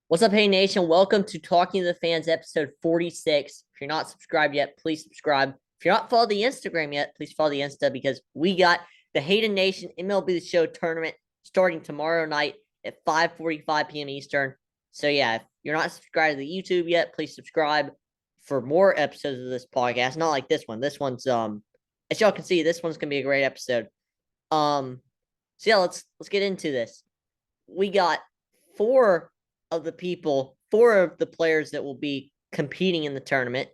What's up, Hey Nation? Welcome to Talking to the Fans, episode 46. If you're not subscribed yet, please subscribe. If you're not followed the Instagram yet, please follow the Insta because we got the Hayden Nation MLB The Show tournament starting tomorrow night at 5:45 p.m. Eastern. So yeah, if you're not subscribed to the YouTube yet, please subscribe for more episodes of this podcast. Not like this one. This one's as y'all can see, this one's gonna be a great episode. So yeah, let's get into this. We got four of the players that will be competing in the tournament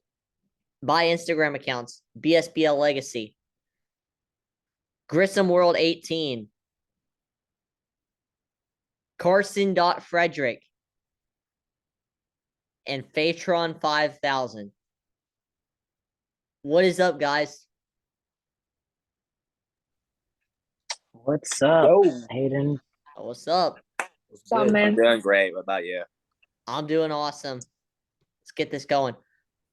by Instagram accounts: BSBL Legacy, Grissom World 18, Carson Frederick, and Fatron 5000. What is up, guys? What's up, Yo, Hayden? What's up? what's up, man? I'm doing great. What about you? I'm doing awesome. Let's get this going.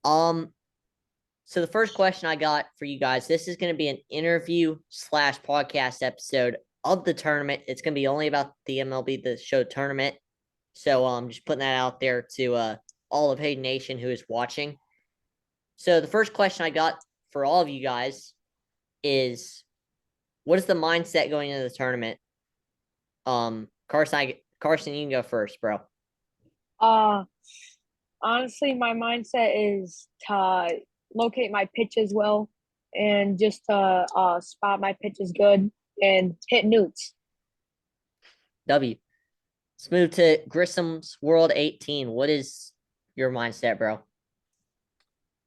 So the first question I got for you guys, this is going to be an interview slash podcast episode of the tournament. It's going to be only about the MLB The Show tournament. So just putting that out there to all of Hayden Nation who is watching. So the first question I got for all of you guys is, what is the mindset going into the tournament? Carson, you can go first, bro. Honestly, my mindset is to locate my pitches well and just to spot my pitches good and hit newts. W. Let's move to Grissom's World 18. What is your mindset, bro?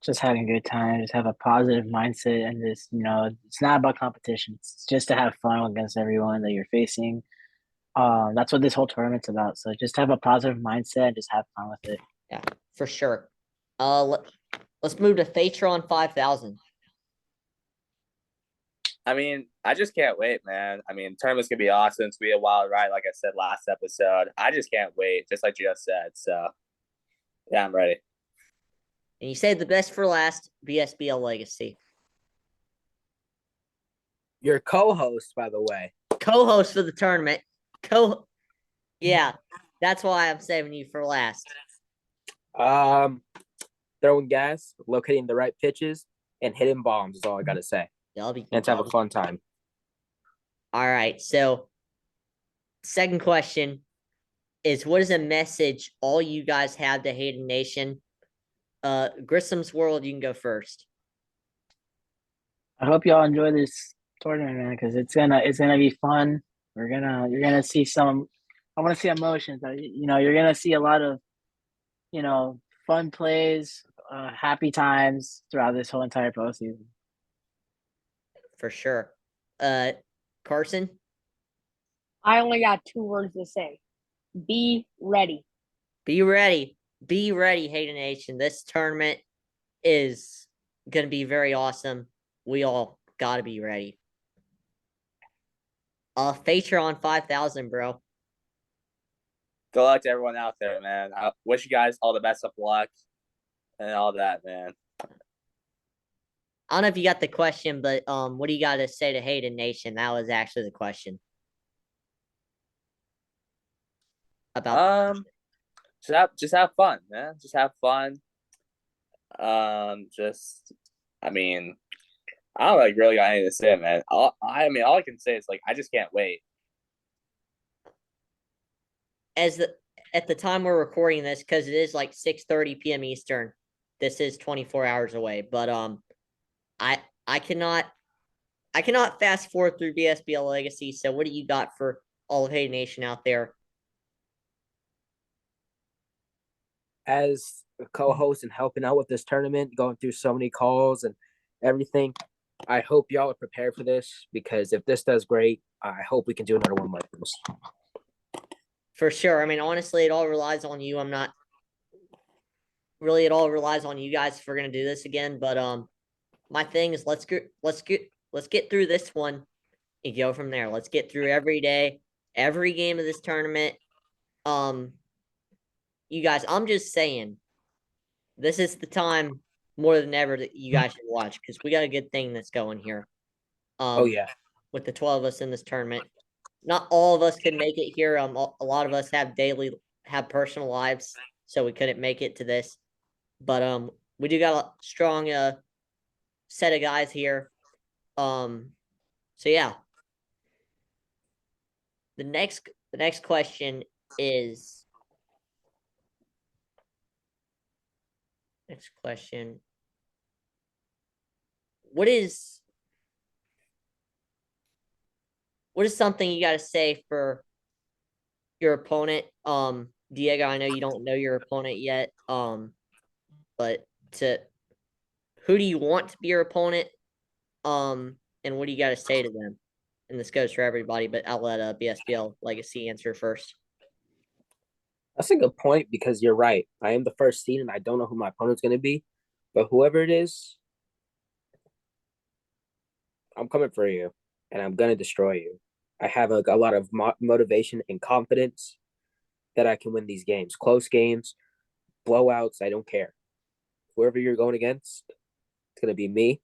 Just having a good time, just have a positive mindset, and just it's not about competition. It's just to have fun against everyone that you're facing. That's what this whole tournament's about. So just have a positive mindset and just have fun with it. Yeah, for sure. Let's move to Fatron 5000. I just can't wait, man. Tournament's gonna be awesome. It's gonna be a wild ride, like I said last episode. I just can't wait, just like you just said. So, yeah, I'm ready. And you saved the best for last, BSBL Legacy. Your co-host, by the way. Co-host for the tournament. Yeah, that's why I'm saving you for last. Throwing gas, locating the right pitches, and hitting bombs is all I gotta say. And to have a fun time. All right, so second question is, what is a message all you guys have to Hayden Nation? Grissom's World, you can go first. I hope y'all enjoy this tournament, man, because it's gonna be fun. You're gonna see some. I want to see emotions. You're gonna see a lot of, fun plays, happy times throughout this whole entire postseason. For sure. Carson? I only got 2 words to say. Be ready. Be ready. Be ready, Hayden Nation. This tournament is going to be very awesome. We all got to be ready. Fatron 5000, bro. Good luck to everyone out there, man. I wish you guys all the best of luck and all that, man. I don't know if you got the question, but what do you got to say to Hayden Nation? That was actually the question. About just have fun, man. Just have fun. I don't really got anything to say, man. All I can say is I just can't wait. At the time we're recording this, because it is 6:30 p.m. Eastern, this is 24 hours away. But I cannot fast forward through BSBL Legacy. So what do you got for all of Hayden Nation out there? As a co-host and helping out with this tournament, going through so many calls and everything, I hope y'all are prepared for this, because if this does great, I hope we can do another one like this. For sure. Honestly, it all relies on you. It all relies on you guys if we're gonna do this again. But my thing is, let's get through this one and go from there. Let's get through every day, every game of this tournament. You guys, I'm just saying, this is the time more than ever that you guys should watch, because we got a good thing that's going here. Oh yeah. With the 12 of us in this tournament. Not all of us can make it here. A lot of us have have personal lives, so we couldn't make it to this. But we do got a strong set of guys here. So yeah. The next question is next question. What is something you got to say for your opponent? Diego, I know you don't know your opponent yet. But who do you want to be your opponent? And what do you got to say to them? And this goes for everybody, but I'll let BSBL Legacy answer first. That's a good point because you're right. I am the first seed and I don't know who my opponent's going to be. But whoever it is, I'm coming for you and I'm going to destroy you. I have a lot of motivation and confidence that I can win these games. Close games, blowouts, I don't care. Whoever you're going against, it's going to be me.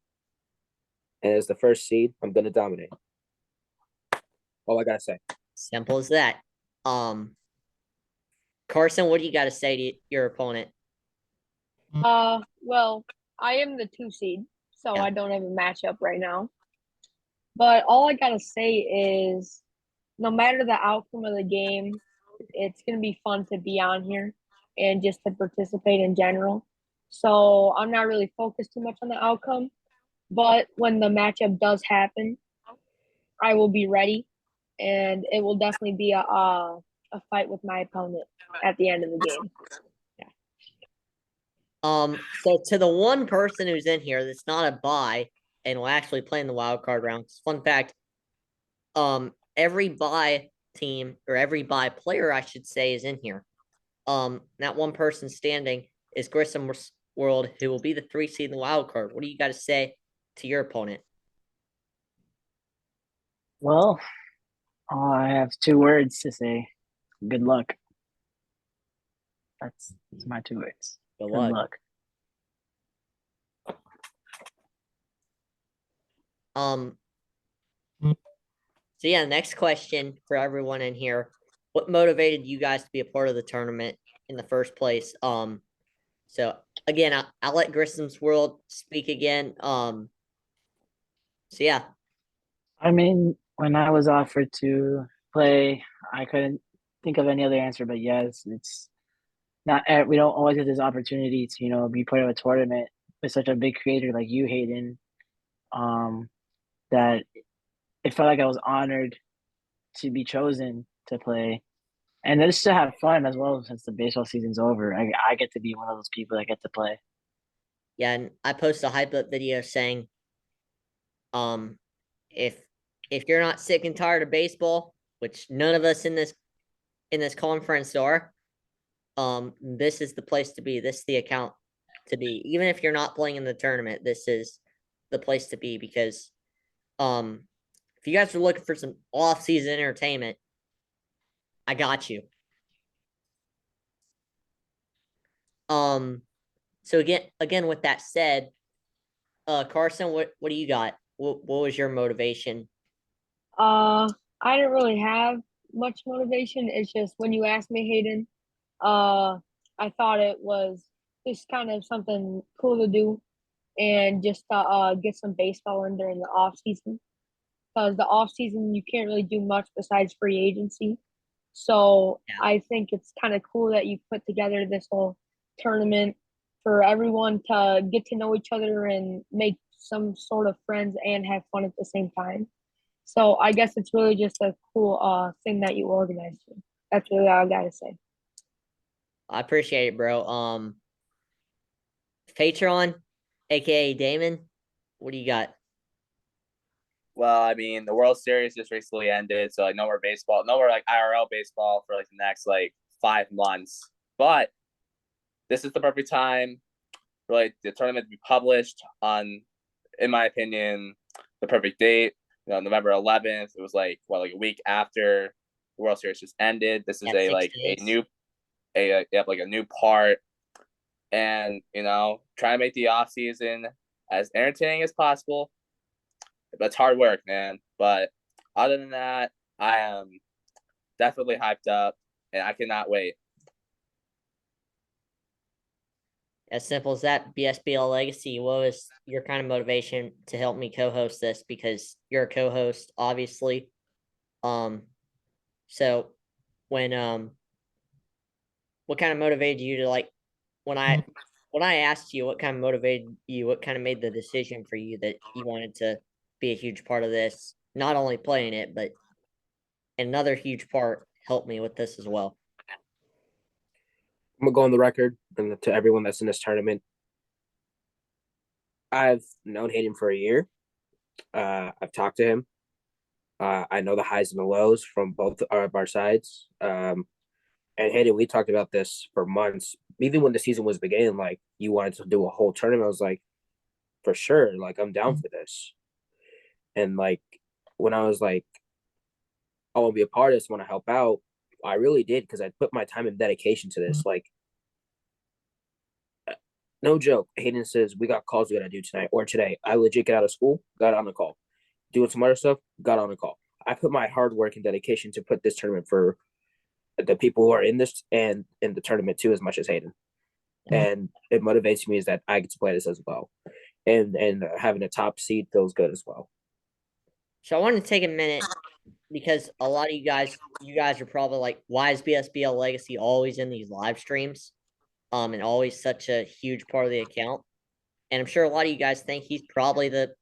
And as the first seed, I'm going to dominate. All I got to say. Simple as that. Carson, what do you got to say to your opponent? Well, I am the 2 seed, so Yeah. I don't have a matchup right now. But all I gotta say is, no matter the outcome of the game, it's gonna be fun to be on here and just to participate in general. So I'm not really focused too much on the outcome. But when the matchup does happen, I will be ready, and it will definitely be a fight with my opponent at the end of the game. So to the one person who's in here that's not a bye and will actually play in the wild card round. Fun fact, every bye team or every bye player, I should say, is in here. That one person standing is Grissom World, who will be the 3 seed in the wild card. What do you got to say to your opponent? Well, I have 2 words to say. Good luck. That's my 2 words. Good Good luck. So yeah, next question for everyone in here. What motivated you guys to be a part of the tournament in the first place? So again, I'll let Grissom's World speak again. So yeah. I mean, when I was offered to play, I couldn't think of any other answer but yes. It's not we don't always get this opportunity to be part of a tournament with such a big creator like you, Hayden. That it felt like I was honored to be chosen to play, and just to have fun as well. Since the baseball season's over, I get to be one of those people that get to play. Yeah, and I posted a hype up video saying, if you're not sick and tired of baseball, which none of us in this conference are, this is the place to be. This is the account to be. Even if you're not playing in the tournament, this is the place to be because, if you guys are looking for some off-season entertainment, I got you. So again, with that said, Carson, what do you got? What was your motivation? I didn't really have much motivation. It's just when you asked me, Hayden, I thought it was just kind of something cool to do and just to get some baseball in during the off season. Because the off season you can't really do much besides free agency. So Yeah. I think it's kind of cool that you put together this whole tournament for everyone to get to know each other and make some sort of friends and have fun at the same time. So I guess it's really just a cool thing that you organized. That's really all I gotta say. I appreciate it, bro. Patron, aka Damon, what do you got? Well, I mean, the World Series just recently ended, so like no more baseball, no more like IRL baseball for like the next like 5 months. But this is the perfect time for like the tournament to be published on, in my opinion, the perfect date. November 11th. It was like a week after the World Series just ended. This is Yeah, 6 a days. new part, and try to make the off season as entertaining as possible. That's hard work, man. But other than that, I am definitely hyped up, and I cannot wait. as simple as that. BSBL Legacy, what was your kind of motivation to help me co-host this? Because you're a co-host, obviously. So when what kind of motivated you to like when I asked you what kind of motivated you, what kind of made the decision for you that you wanted to be a huge part of this, not only playing it, but another huge part help me with this as well. I'm gonna go on the record and to everyone that's in this tournament. I've known Hayden for a year. I've talked to him. I know the highs and the lows from both of our sides. And Hayden, we talked about this for months. Even when the season was beginning, like you wanted to do a whole tournament, I was like, for sure, like I'm down for this. And like when I was like, I want to be a part of this, want to help out, I really did because I put my time and dedication to this. Like, no joke. Hayden says we got calls we gotta do tonight or today. I legit get out of school, got on the call, doing some other stuff, got on the call. I put my hard work and dedication to put this tournament for the people who are in this and in the tournament too, as much as Hayden. And it motivates me is that I get to play this as well, and having a top seed feels good as well. So I wanted to take a minute because a lot of you guys are probably like, why is BSBL Legacy always in these live streams? And always such a huge part of the account. And I'm sure a lot of you guys think he's probably the,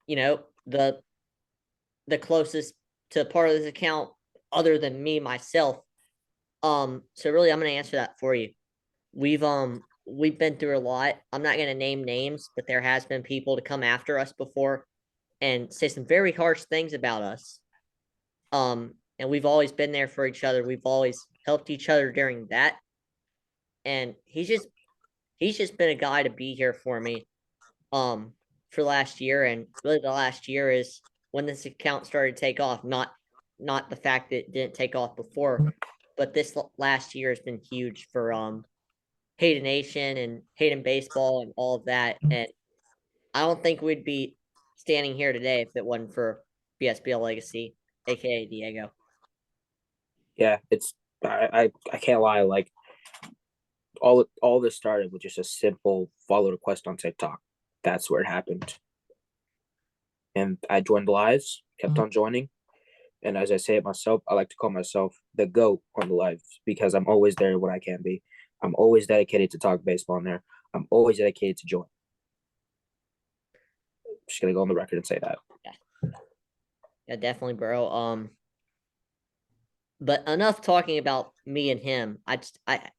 you know, the closest to part of this account other than me myself. So really I'm gonna answer that for you. We've been through a lot. I'm not gonna name names, but there has been people to come after us before and say some very harsh things about us. And we've always been there for each other. We've always helped each other during that. And he's just been a guy to be here for me for last year. And really the last year is when this account started to take off, not the fact that it didn't take off before, but this last year has been huge for Hayden Nation and Hayden Baseball and all of that. And I don't think we'd be standing here today if it wasn't for BSBL Legacy, aka Diego. Yeah, it's I can't lie. Like all this started with just a simple follow request on TikTok. That's where it happened. And I joined lives, kept on joining. And as I say it myself, I like to call myself the GOAT on the lives because I'm always there when I can be. I'm always dedicated to talk baseball in there. I'm always dedicated to join. Just gonna go on the record and say that. Yeah, definitely, bro. But enough talking about me and him. I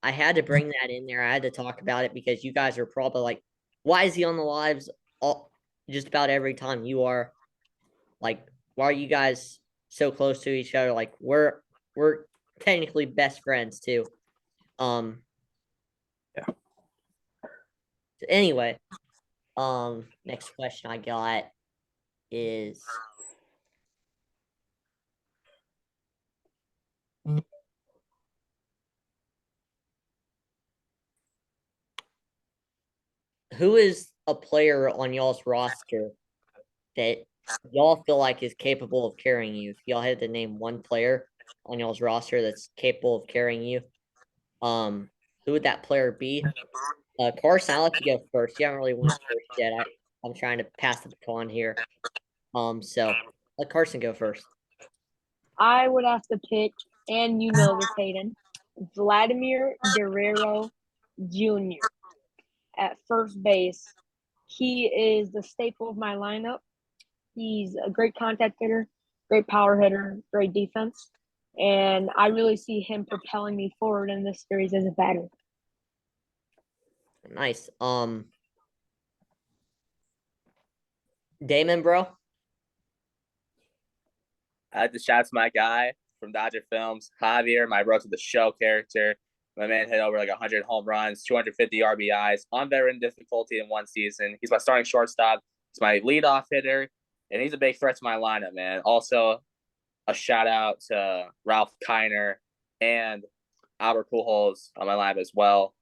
had to bring that in there. I had to talk about it because you guys are probably like, why is he on the lives all just about every time you are? Like, why are you guys so close to each other? Like, we're technically best friends too. Yeah. So anyway, next question I got is who is a player on y'all's roster that y'all feel like is capable of carrying you? If y'all had to name one player on y'all's roster that's capable of carrying you, who would that player be? Carson, I'll let you go first. You haven't really went first yet. I'm trying to pass the baton here. So let Carson go first. I would have to pick, and you know this, Hayden, Vladimir Guerrero Jr. at first base. He is the staple of my lineup. He's a great contact hitter, great power hitter, great defense. And I really see him propelling me forward in this series as a batter. Nice. Damon, bro. I had to shout out to my guy from Dodger Films, Javier, my Road to the Show character. My man hit over like 100 home runs, 250 RBIs on veteran difficulty in one season. He's my starting shortstop. He's my leadoff hitter, and he's a big threat to my lineup, man. Also, a shout out to Ralph Kiner and Albert Pujols on my lineup as well.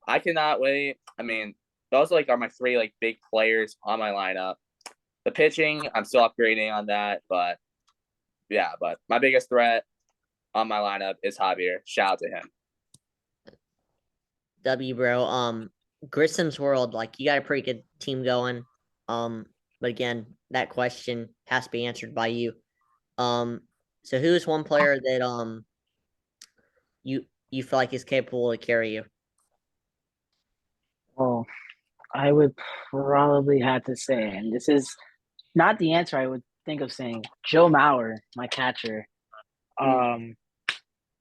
I cannot wait. I mean, those like are my three like big players on my lineup. The pitching, I'm still upgrading on that, but yeah, but my biggest threat on my lineup is Javier. Shout out to him. W, bro. Grissom's World, like you got a pretty good team going. But again, that question has to be answered by you. So who is one player that you feel like is capable to carry you? Well, I would probably have to say, and this is not the answer I would think of saying, Joe Mauer, my catcher. And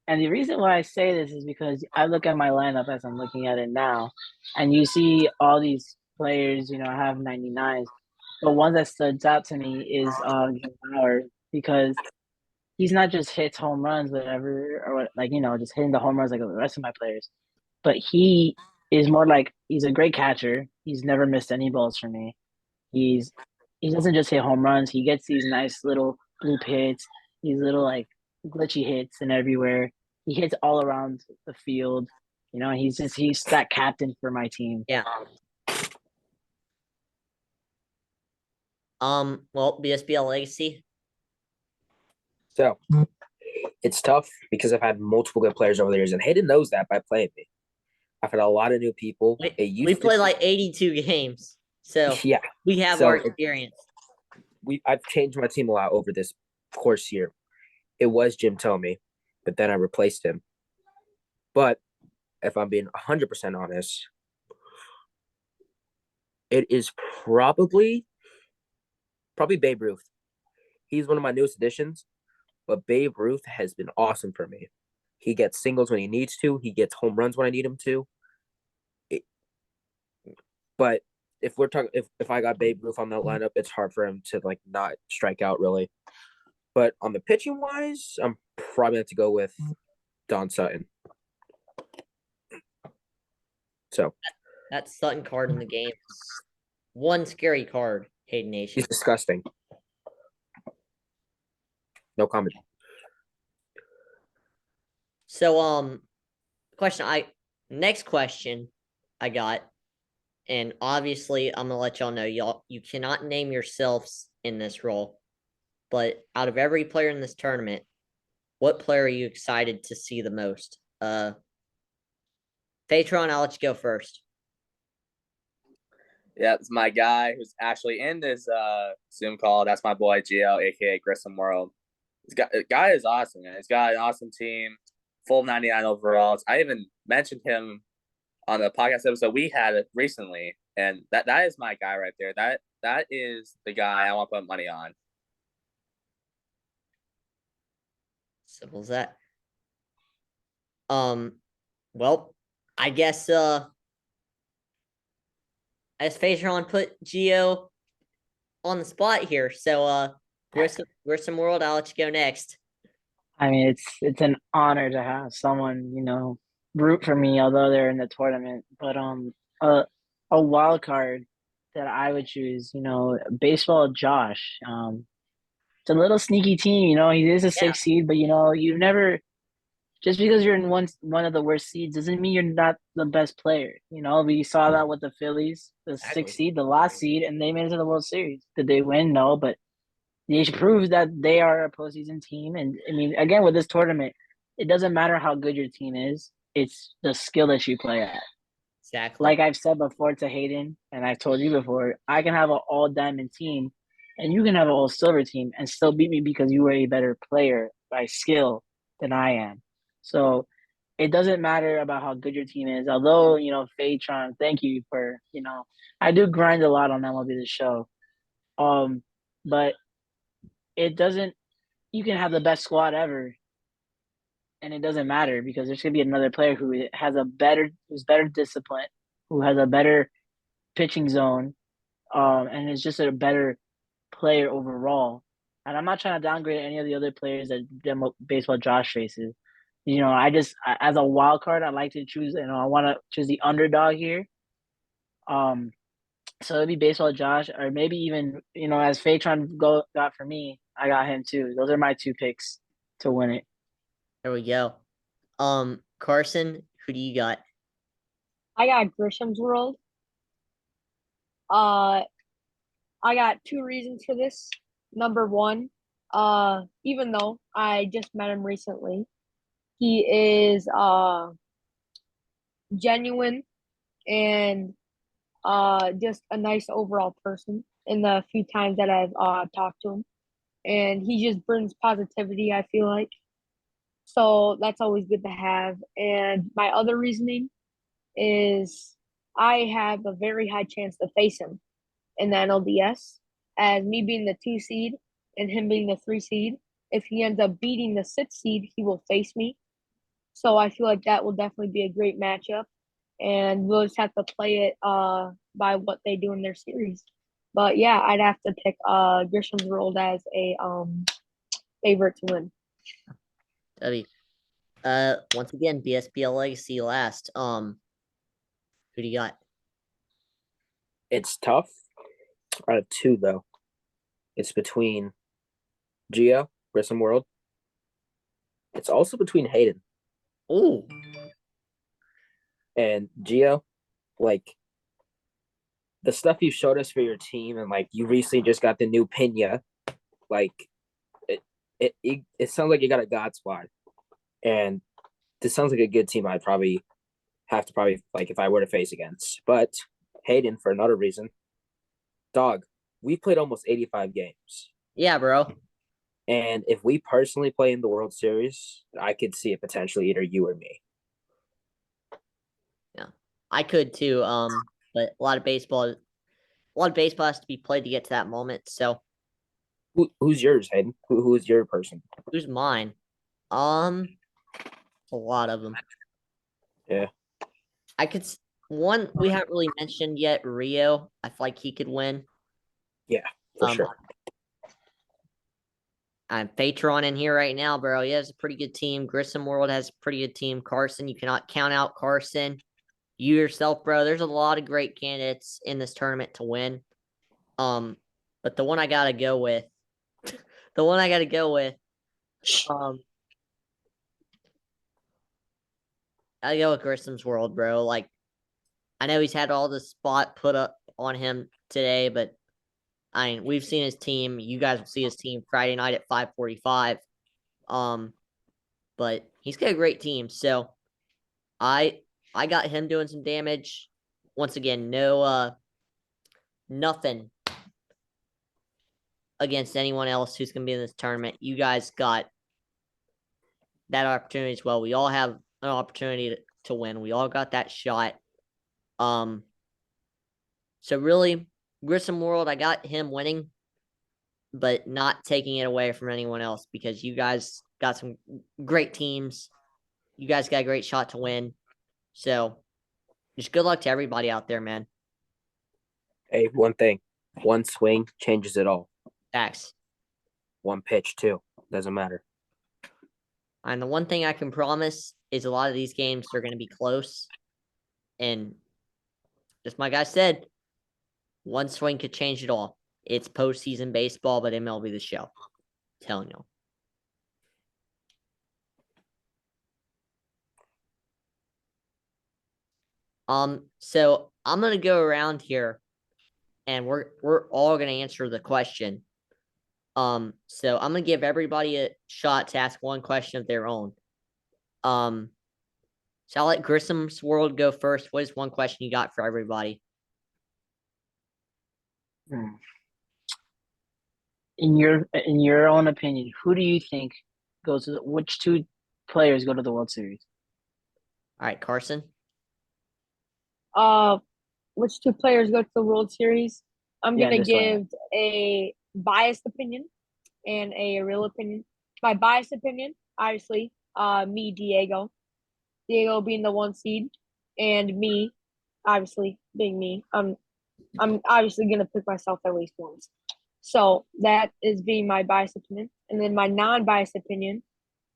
the reason why I say this is because I look at my lineup as I'm looking at it now, and you see all these players, have 99s. But one that stands out to me is Joe Mauer because he's not just hits home runs, whatever, or like just hitting the home runs like the rest of my players. But he is more like he's a great catcher. He's never missed any balls for me. He doesn't just hit home runs. He gets these nice little bloop hits, these little like glitchy hits and everywhere. He hits all around the field. He's that captain for my team. Yeah. Well, BSBL legacy. So it's tough because I've had multiple good players over the years, and Hayden knows that by playing me. I've had a lot of new people. We played like 82 games, so yeah, we have so our experience. I've changed my team a lot over this course year. It was Jim Tomey, but then I replaced him. But if I'm being 100% honest, it is probably Babe Ruth. He's one of my newest additions, but Babe Ruth has been awesome for me. He gets singles when he needs to. He gets home runs when I need him to. But if we're talking, if I got Babe Ruth on that lineup, it's hard for him to like not strike out really. But on the pitching wise, I'm probably have to go with Don Sutton. So that Sutton card in the game, one scary card. Hayden Nation. He's disgusting. No comment. So next question I got, and obviously I'm gonna let y'all know you cannot name yourselves in this role, but out of every player in this tournament, what player are you excited to see the most? Patron, I'll let you go first. Yeah, it's my guy who's actually in this Zoom call. That's my boy Gio, aka Grissom World. The guy is awesome, man. He's got an awesome team, full 99 overalls. I even mentioned him on the podcast episode we had recently, and that is my guy right there. That is the guy I want to put money on. Simple as that. Well, I guess as Patron put Gio on the spot here, so Grissom World, I'll let you go next. I mean, it's an honor to have someone, root for me, although they're in the tournament. But a wild card that I would choose, baseball Josh. It's a little sneaky team, he is a 6 seed, but you've never just because you're in one of the worst seeds doesn't mean you're not the best player. We saw that with the Phillies, the Exactly. 6th seed, the last seed, and they made it to the World Series. Did they win? No, but they prove that they are a postseason team. And I mean, again, with this tournament, it doesn't matter how good your team is; it's the skill that you play at. Exactly. Like I've said before to Hayden, and I've told you before, I can have an all diamond team, and you can have an all silver team, and still beat me because you were a better player by skill than I am. So it doesn't matter about how good your team is. Although, Fatron, thank you for, I do grind a lot on MLB The Show. But it doesn't, you can have the best squad ever, and it doesn't matter because there's going to be another player who's better disciplined, who has a better pitching zone, and is just a better player overall. And I'm not trying to downgrade any of the other players that baseball Josh faces. As a wild card, I like to choose. I want to choose the underdog here. So it'd be baseball Josh, or maybe even as Fatron got for me, I got him too. Those are my 2 picks to win it. There we go. Carson, who do you got? I got Grishom's World. I got 2 reasons for this. Number 1, even though I just met him recently, he is genuine and just a nice overall person in the few times that I've talked to him. And he just brings positivity, I feel like. So that's always good to have. And my other reasoning is I have a very high chance to face him in the NLDS, as me being the 2 seed and him being the 3 seed. If he ends up beating the 6 seed, he will face me. So I feel like that will definitely be a great matchup, and we'll just have to play it by what they do in their series. But yeah, I'd have to pick Grisham's World as a favorite to win. W. Once again, BSPL Legacy last. Who do you got? It's tough. Out of two, though, it's between Gio, Grissom World. It's also between Hayden Oh, and Gio. Like, the stuff you showed us for your team, and like you recently just got the new Pena. Like, it sounds like you got a God squad, and this sounds like a good team. I'd probably have to like if I were to face against. But Hayden, for another reason, dog, we played almost 85 games. yeah, bro. And if we personally play in the World Series, I could see it potentially either you or me. Yeah, I could too. But a lot of baseball has to be played to get to that moment. So Who's yours, Hayden? Who's your person? who's mine? A lot of them. Yeah. I could one we haven't really mentioned yet. Rio. I feel like he could win. Yeah, for sure. I'm Patron in here right now, bro. He has a pretty good team. Grissom World has a pretty good team. Carson, you cannot count out Carson. You yourself, bro. There's a lot of great candidates in this tournament to win. But the one I gotta go with, I go with Grissom's World, bro. Like, I know he's had all the spot put up on him today, but I mean, we've seen his team. You guys will see his team Friday night at 5:45. But he's got a great team. So I got him doing some damage. Once again, nothing against anyone else who's gonna be in this tournament. You guys got that opportunity as well. We all have an opportunity to win. We all got that shot. So really, Grissom World, I got him winning, but not taking it away from anyone else because you guys got some great teams. You guys got a great shot to win. So just good luck to everybody out there, man. Hey, one thing. One swing changes it all. Facts. One pitch, too. Doesn't matter. And the one thing I can promise is a lot of these games are going to be close. And just like I said, one swing could change it all. It's postseason baseball, but MLB the show. I'm telling you. So I'm gonna go around here, and we're all gonna answer the question. So I'm gonna give everybody a shot to ask one question of their own. So I'll let Grissom's World go first. What is one question you got for everybody? In your own opinion, who do you think goes to which two players go to the World Series? All right, Carson. Which 2 players go to the World Series? I'm Yeah, gonna this way. give a biased opinion and a real opinion. My biased opinion, obviously, me, Diego being the 1 seed, and me, obviously being me. I'm obviously gonna pick myself at least once. So that is being my biased opinion, and then my non-biased opinion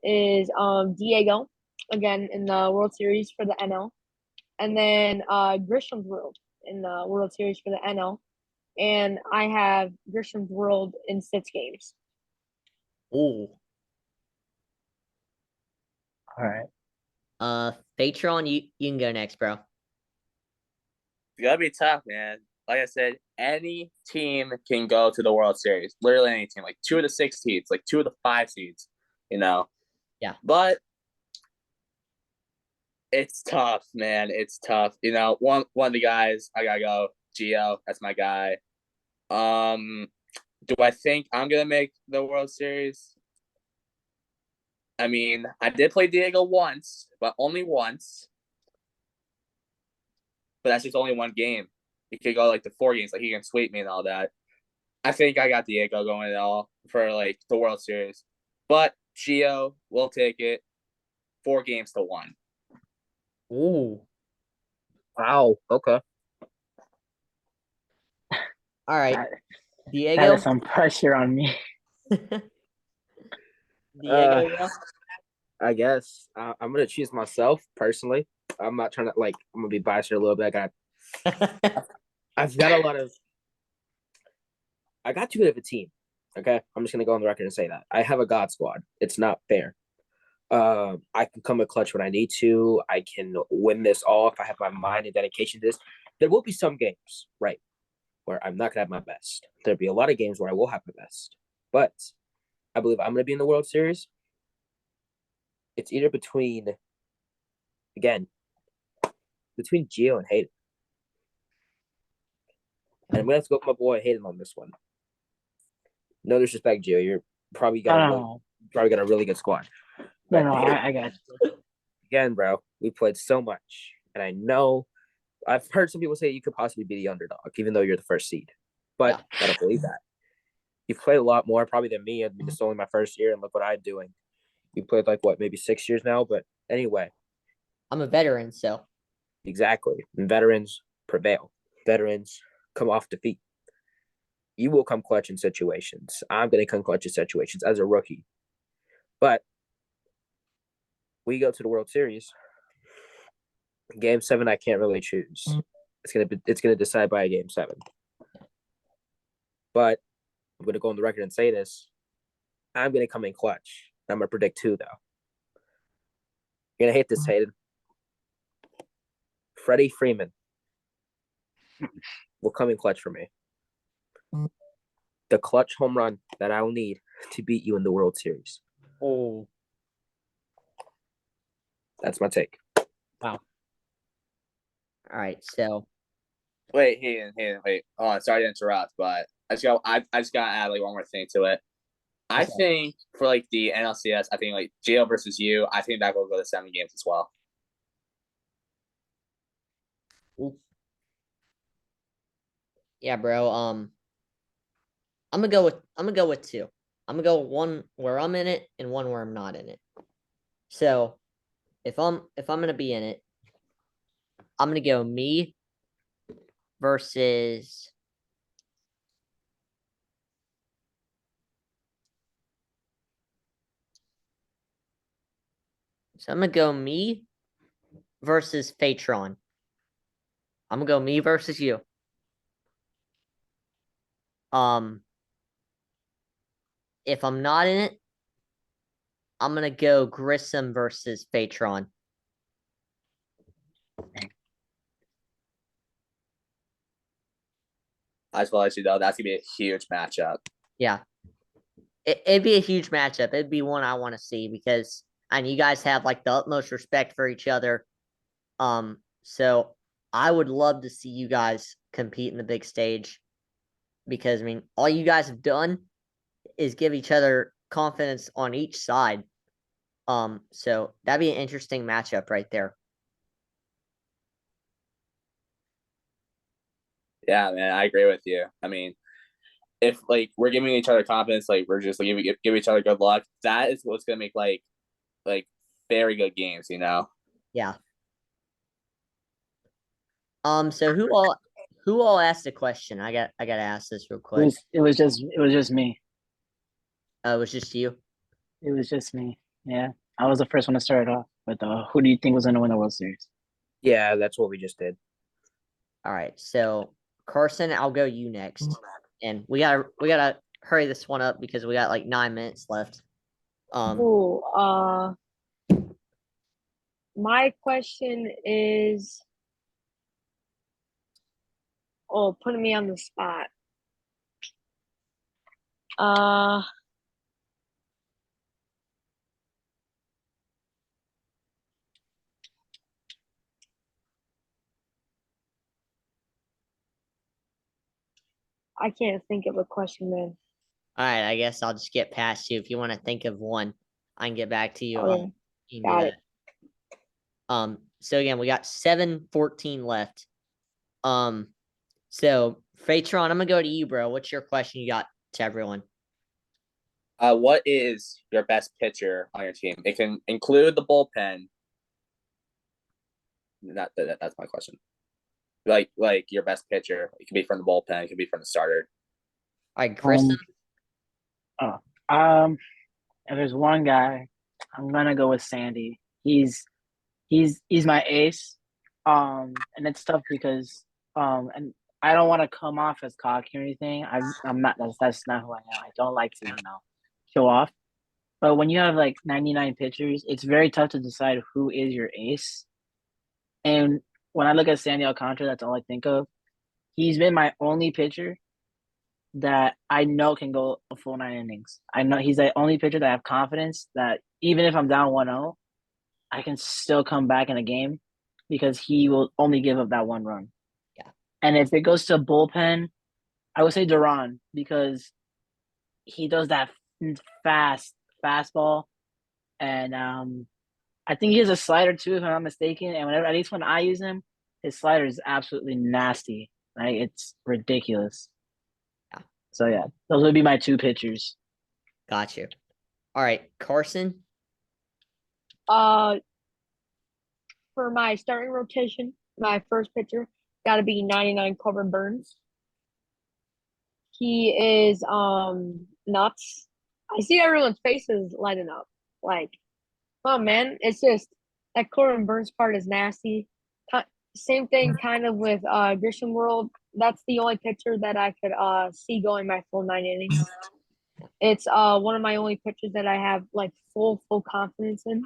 is Diego again in the World Series for the NL, and then Grisham's World in the World Series for the NL, and I have Grisham's World in 6 games. Ooh. All right. Patron, you can go next, bro. It's gotta be tough, man. Like I said, any team can go to the World Series. Literally any team. Like 2 of the 6 seeds, like 2 of the 5 seeds, you know. Yeah. But It's tough, man. It's tough. You know, one of the guys I gotta go. Gio, that's my guy. Do I think I'm gonna make the World Series? I mean, I did play Diego once, but only once. But that's just only one game. He could go like the 4 games, like he can sweep me and all that. I think I got Diego going at all for like the World Series. But Gio will take it 4 games to 1. Ooh. Wow. Okay. All right. That, that Diego. is some pressure on me. Diego, yeah. I guess I'm gonna choose myself personally. I'm not trying to like. I'm gonna be biased here a little bit. I've got a lot of. I got too good of a team. Okay, I'm just gonna go on the record and say that I have a God squad. It's not fair. I can come in clutch when I need to. I can win this all if I have my mind and dedication to this. There will be some games, right, where I'm not gonna have my best. There'll be a lot of games where I will have my best, but I believe I'm gonna be in the World Series. It's either between Gio and Hayden. And I'm gonna have to go with my boy Hayden on this one. No disrespect, Gio. You're probably got a really good squad. No, But no, I got you. again, bro, we played so much. And I know I've heard some people say you could possibly be the underdog, even though you're the first seed. But I don't believe that. You've played a lot more probably than me. I mean, it's only my first year, and look what I'm doing. You played like what, maybe 6 years now? But anyway, I'm a veteran, so exactly. And veterans prevail. Veterans come off defeat. You will come clutch in situations. I'm going to come clutch in situations as a rookie. But we go to the World Series. Game 7, I can't really choose. It's gonna decide by a Game 7. But I'm gonna go on the record and say this. I'm gonna come in clutch. I'm gonna predict 2 though. You're gonna hate this, Hayden. Freddie Freeman will come in clutch for me. The clutch home run that I will need to beat you in the World Series. oh, That's my take. all right. So Wait, Hayden, wait. Oh, sorry to interrupt, but I just gotta add like one more thing to it. I Okay. think for like the NLCS, I think like Gio versus you, I think that will go to 7 games as well. yeah, bro. I'm gonna go with 2. I'm gonna go one where I'm in it and one where I'm not in it. So if I'm gonna be in it, I'm gonna go me versus so I'm gonna go me versus Fatron. I'm gonna go me versus you. If I'm not in it, I'm gonna go Grissom versus Fatron. I just want to let you know that's gonna be a huge matchup. Yeah. It'd be a huge matchup. It'd be one I want to see because and you guys have like the utmost respect for each other. So I would love to see you guys compete in the big stage because I mean all you guys have done is give each other confidence on each side. So that'd be an interesting matchup right there. Yeah, man, I agree with you. I mean, if like we're giving each other confidence, like we're just like, give each other good luck, that is what's gonna make like very good games, you know. Yeah. So who all asked a question? I gotta ask this real quick. It was just me. It was just you. It was just me. Yeah, I was the first one to start it off. But who do you think was going to win the World Series? Yeah, that's what we just did. All right. So Carson, I'll go you next. And we gotta hurry this one up because we got like 9 minutes left. My question is, putting me on the spot. I can't think of a question, man. All right, I guess I'll just get past you. If you want to think of one, I can get back to you. Oh, yeah. You can do Got that. it. So again, we got 7:14 left. So Fatron, I'm gonna go to you, bro. What's your question you got to everyone? What is your best pitcher on your team? It can include the bullpen. That's my question. Like your best pitcher. It can be from the bullpen. It can be from the starter. All right, Kristen. If there's one guy, I'm gonna go with Sandy. He's my ace. And it's tough because and I don't want to come off as cocky or anything. I'm not. That's not who I am. I don't like to show off. But when you have like 99 pitchers, it's very tough to decide who is your ace. And when I look at Sandy Alcantara, that's all I think of. He's been my only pitcher that I know can go a full 9 innings. I know he's the only pitcher that I have confidence that even if I'm down 1-0, I can still come back in a game because he will only give up that one run. Yeah. And if it goes to bullpen, I would say Duran because he does that fastball. And I think he has a slider too, if I'm not mistaken. And whenever, at least when I use him, his slider is absolutely nasty. Like it's ridiculous. Yeah. So yeah, those would be my two pitchers. Got you. All right, Carson. For my starting rotation, my first pitcher got to be 99 Corbin Burns. He is nuts. I see everyone's faces lighting up. Like, oh man, it's just that Corbin Burns part is nasty. Same thing kind of with Grisham World. That's the only pitcher that I could see going my full 9 innings. It's one of my only pitchers that I have like full confidence in.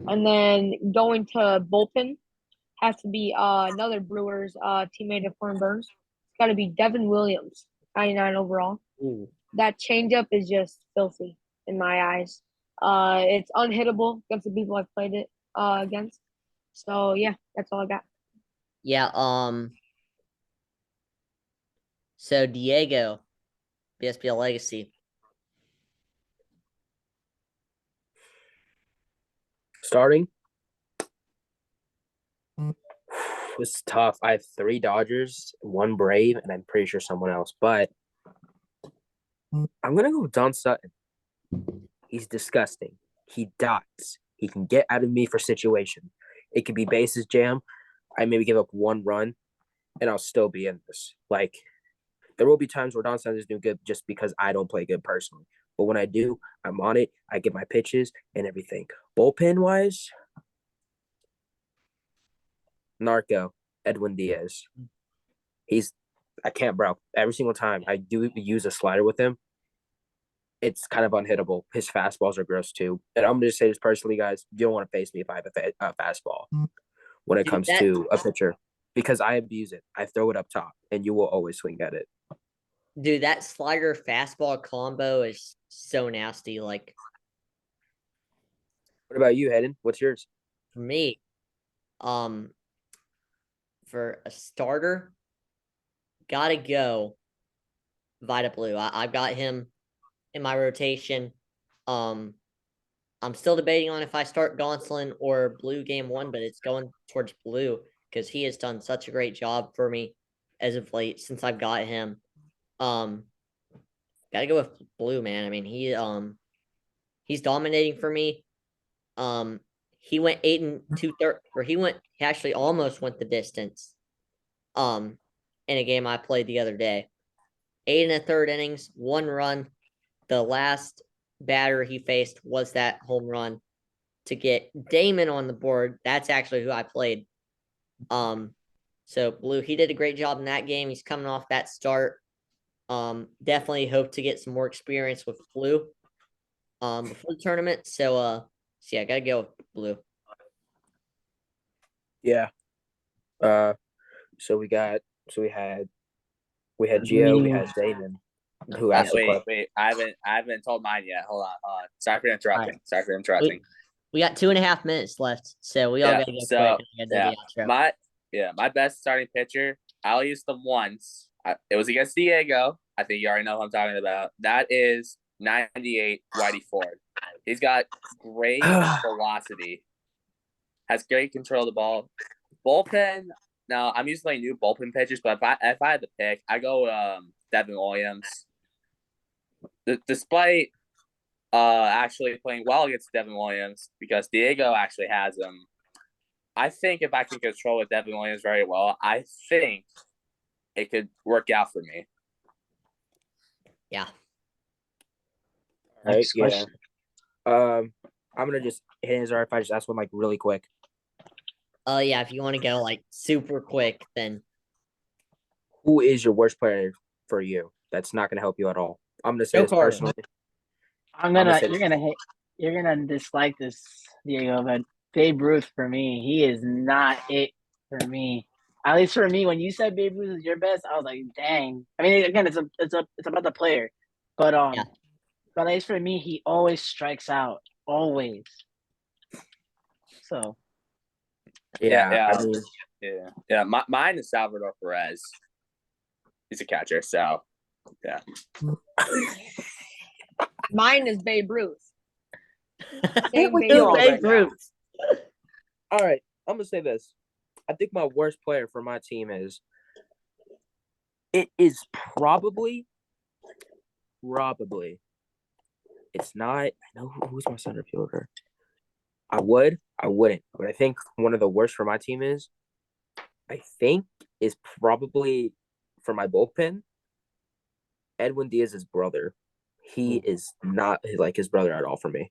And then going to bullpen has to be another Brewers teammate of Corbin Burns. It's got to be Devin Williams, 99 overall. Ooh. That changeup is just filthy in my eyes. It's unhittable against the people I've played it against. So yeah, that's all I got. Yeah. So Diego, BSBL Legacy. Starting. It's tough. I have 3 Dodgers, 1 Brave, and I'm pretty sure someone else. But I'm gonna go with Don Sutton. He's disgusting. He dots. He can get out of me for situation. It could be bases jam. I maybe give up 1 run, and I'll still be in this. Like, there will be times where Don Sutton is doing good just because I don't play good personally. But when I do, I'm on it. I get my pitches and everything. Bullpen wise, Narco, Edwin Diaz. I can't, bro. Every single time I do use a slider with him, it's kind of unhittable. His fastballs are gross too. And I'm going to say this personally, guys. You don't want to face me if I have a fastball when it comes to a pitcher because I abuse it. I throw it up top, and you will always swing at it. Dude, that slider fastball combo is so nasty. Like, what about you, Hayden? What's yours? for me, for a starter, gotta go Vita Blue. I've got him in my rotation. I'm still debating on if I start Gonsolin or Blue game 1, but it's going towards Blue because he has done such a great job for me as of late since I've got him. Gotta go with Blue, man. I mean, he's dominating for me. He went 8 2/3, or he actually almost went the distance. In a game I played the other day, 8 1/3 innings, 1 run. The last batter he faced was that home run to get Damon on the board. That's actually who I played. So Blue, he did a great job in that game. He's coming off that start. Definitely hope to get some more experience with Blue before the tournament. So yeah, I gotta go with Blue. Yeah. So we had Gio, we had Damon, who asked the question. Wait, I haven't told mine yet. Hold on. Sorry for interrupting. We got 2.5 minutes left, so we all gotta go quick. And I gotta do the outro. My best starting pitcher. I'll use them once. It was against Diego. I think you already know who I'm talking about. That is 98 Whitey Ford. He's got great velocity, has great control of the ball. Bullpen. Now I'm using like new bullpen pitchers, but if I had to pick, I go Devin Williams. Despite actually playing well against Devin Williams, because Diego actually has him. I think if I can control with Devin Williams very well, I think it could work out for me. Yeah. Right? Next Yeah. question. I'm gonna just hands are if I just ask one like really quick. Yeah, if you want to go like super quick, then Who is your worst player for you? That's not gonna help you at all. I'm gonna say Joe this Carter. personally. You're gonna dislike this, Diego, but Babe Ruth for me, he is not it for me. At least for me, when you said Babe Ruth is your best, I was like, dang. I mean, again, it's about the player, but Yeah. but at least for me, he always strikes out, always. So Yeah. I mean, Yeah. Mine is Salvador Perez. He's a catcher, so yeah. Mine is Babe Ruth. Same Babe Yo, Ruth. right Babe Ruth. all right, I'm gonna say this. I think my worst player for my team is probably it's not. I know who's my center fielder. I wouldn't. But I think one of the worst for my team is probably for my bullpen, Edwin Diaz's brother. He is not like his brother at all for me.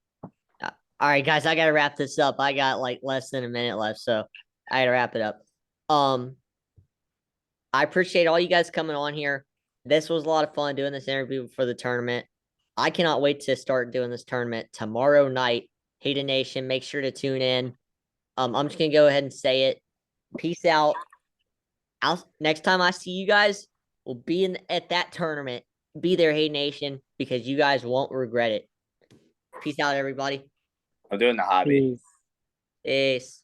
All right, guys, I gotta wrap this up. I got like less than a minute left, so I gotta wrap it up. I appreciate all you guys coming on here. This was a lot of fun doing this interview for the tournament. I cannot wait to start doing this tournament tomorrow night. Hayden Nation, make sure to tune in. I'm just gonna go ahead and say it. Peace out. Next time I see you guys, we'll be at that tournament. Be there, Hayden Nation, because you guys won't regret it. Peace out, everybody. I'm doing the hobby. peace. Peace.